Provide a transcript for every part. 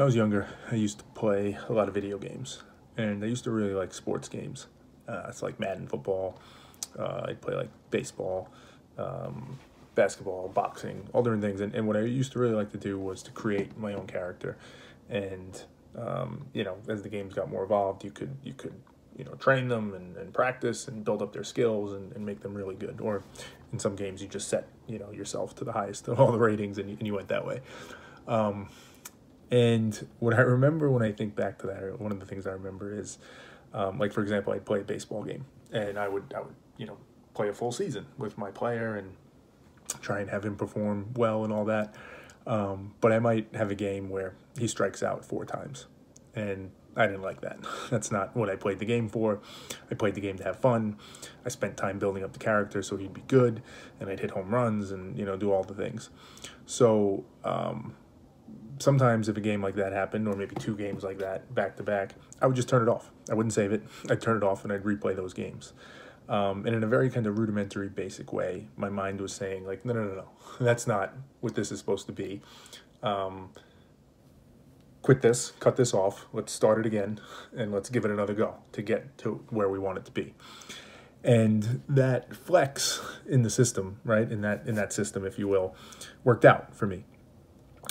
I was younger, I used to play a lot of video games, and I used to really like sports games. It's like Madden football. I'd play like baseball, um, basketball, boxing, all different things. And what I used to really like to do was to create my own character. And as the games got more evolved, you could train them and practice and build up their skills and make them really good. Or in some games, you just set yourself to the highest of all the ratings, and you went that way. And what I remember when I think back to that, or one of the things I remember is, like for example, I'd play a baseball game, and I would play a full season with my player and try and have him perform well and all that. But I might have a game where he strikes out 4 times, and I didn't like that. That's not what I played the game for. I played the game to have fun. I spent time building up the character so he'd be good, and I'd hit home runs and do all the things. So sometimes if a game like that happened, or maybe 2 games like that back to back, I would just turn it off. I wouldn't save it. I'd turn it off and I'd replay those games. And in a very kind of rudimentary, basic way, my mind was saying like, no, that's not what this is supposed to be. Quit this, cut this off, let's start it again, and let's give it another go to get to where we want it to be. And that flex in the system, right, in that system, if you will, worked out for me.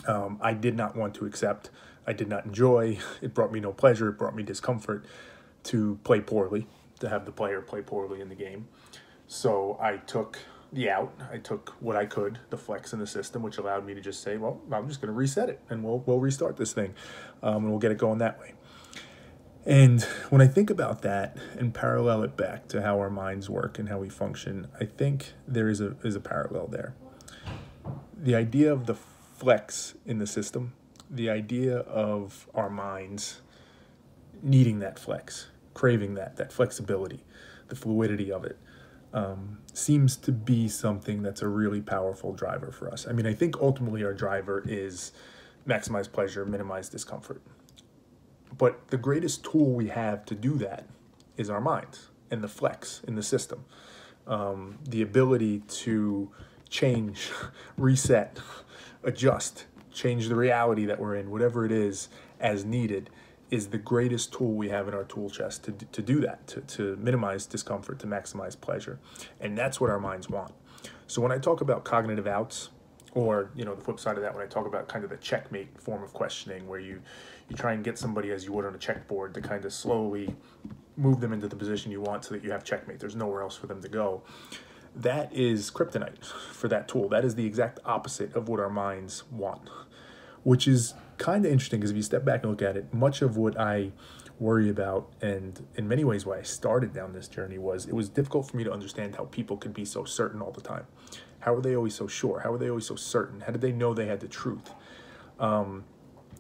I did not want to accept, I did not enjoy, it brought me no pleasure, it brought me discomfort to play poorly, to have the player play poorly in the game. So I took the out, I took what I could, the flex in the system, which allowed me to just say, well, I'm just going to reset it, and we'll restart this thing, and we'll get it going that way. And when I think about that and parallel it back to how our minds work and how we function, I think there is a parallel there. The idea of the flex in the system, the idea of our minds needing that flex, craving that flexibility, the fluidity of it, seems to be something that's a really powerful driver for us. I mean, I think ultimately our driver is maximize pleasure, minimize discomfort. But the greatest tool we have to do that is our minds and the flex in the system. The ability to change, reset, adjust, change the reality that we're in, whatever it is, as needed, is the greatest tool we have in our tool chest to do that, to minimize discomfort, to maximize pleasure. And that's what our minds want. So when I talk about cognitive outs, or the flip side of that, when I talk about kind of the checkmate form of questioning, where you try and get somebody as you would on a checkboard to kind of slowly move them into the position you want so that you have checkmate, there's nowhere else for them to go. That is kryptonite for that tool. That is the exact opposite of what our minds want, which is kind of interesting because if you step back and look at it, much of what I worry about, and in many ways why I started down this journey, was it was difficult for me to understand how people could be so certain all the time. How are they always so sure? How are they always so certain? How did they know they had the truth?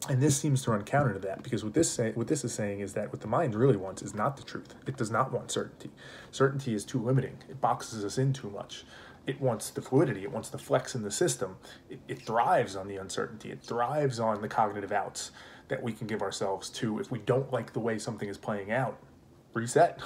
And this seems to run counter to that, because what this is saying is that what the mind really wants is not the truth. It does not want certainty. Certainty is too limiting. It boxes us in too much. It wants the fluidity. It wants the flex in the system. It thrives on the uncertainty. It thrives on the cognitive outs that we can give ourselves to. If we don't like the way something is playing out, reset,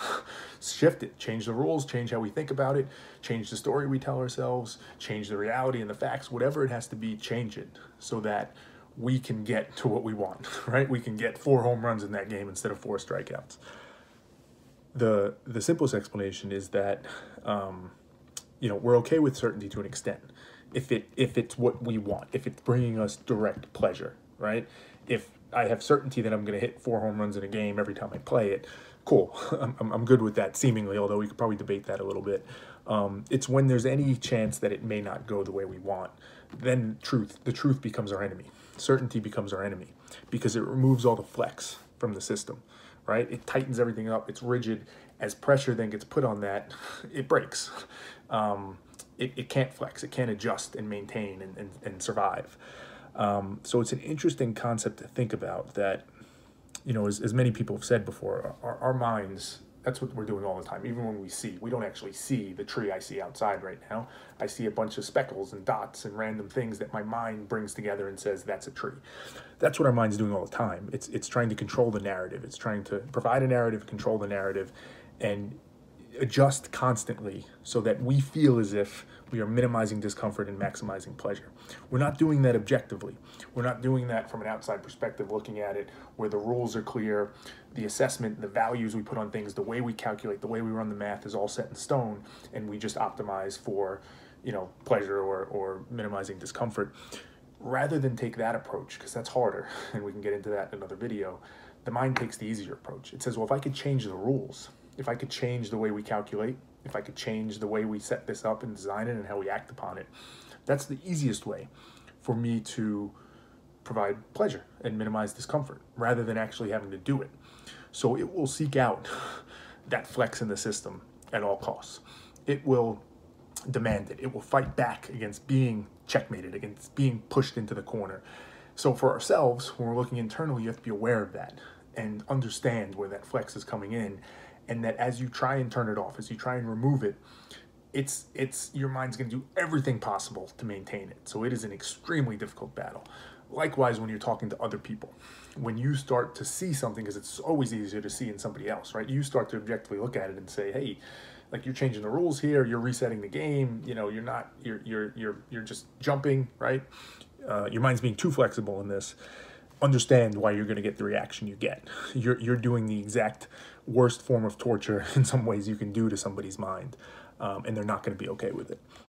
shift it, change the rules, change how we think about it, change the story we tell ourselves, change the reality and the facts, whatever it has to be, change it so that we can get to what we want, right? We can get 4 home runs in that game instead of 4 strikeouts. The simplest explanation is that we're okay with certainty to an extent if it's what we want, if it's bringing us direct pleasure, right? If I have certainty that I'm going to hit 4 home runs in a game every time I play it, cool. I'm good with that, seemingly, although we could probably debate that a little bit. It's when there's any chance that it may not go the way we want, then the truth becomes our enemy. Certainty becomes our enemy because it removes all the flex from the system, right? It tightens everything up. It's rigid. As pressure then gets put on that, it breaks. It can't flex. It can't adjust and maintain and survive. So it's an interesting concept to think about that, as many people have said before, our minds, that's what we're doing all the time. Even when we don't actually see the tree I see outside right now. I see a bunch of speckles and dots and random things that my mind brings together and says, that's a tree. That's what our mind's doing all the time. It's trying to control the narrative. It's trying to provide a narrative, control the narrative, and adjust constantly so that we feel as if We are minimizing discomfort and maximizing pleasure. We're not doing that objectively. We're not doing that from an outside perspective, looking at it where the rules are clear, the assessment, the values we put on things, the way we calculate, the way we run the math is all set in stone, and we just optimize for, pleasure or minimizing discomfort. Rather than take that approach, because that's harder, and we can get into that in another video, the mind takes the easier approach. It says, well, if I could change the rules, if I could change the way we calculate, if I could change the way we set this up and design it and how we act upon it, that's the easiest way for me to provide pleasure and minimize discomfort rather than actually having to do it. So it will seek out that flex in the system at all costs. It will demand it. It will fight back against being checkmated, against being pushed into the corner. So for ourselves, when we're looking internally, you have to be aware of that and understand where that flex is coming in, and that as you try and turn it off, as you try and remove it, it's your mind's going to do everything possible to maintain it. So it is an extremely difficult battle. Likewise, when you're talking to other people, when you start to see something, because it's always easier to see in somebody else, right? You start to objectively look at it and say, hey, like, you're changing the rules here, you're resetting the game, you're just jumping, right? Your mind's being too flexible in this. Understand why you're going to get the reaction you get. You're doing the exact worst form of torture in some ways you can do to somebody's mind, and they're not going to be okay with it.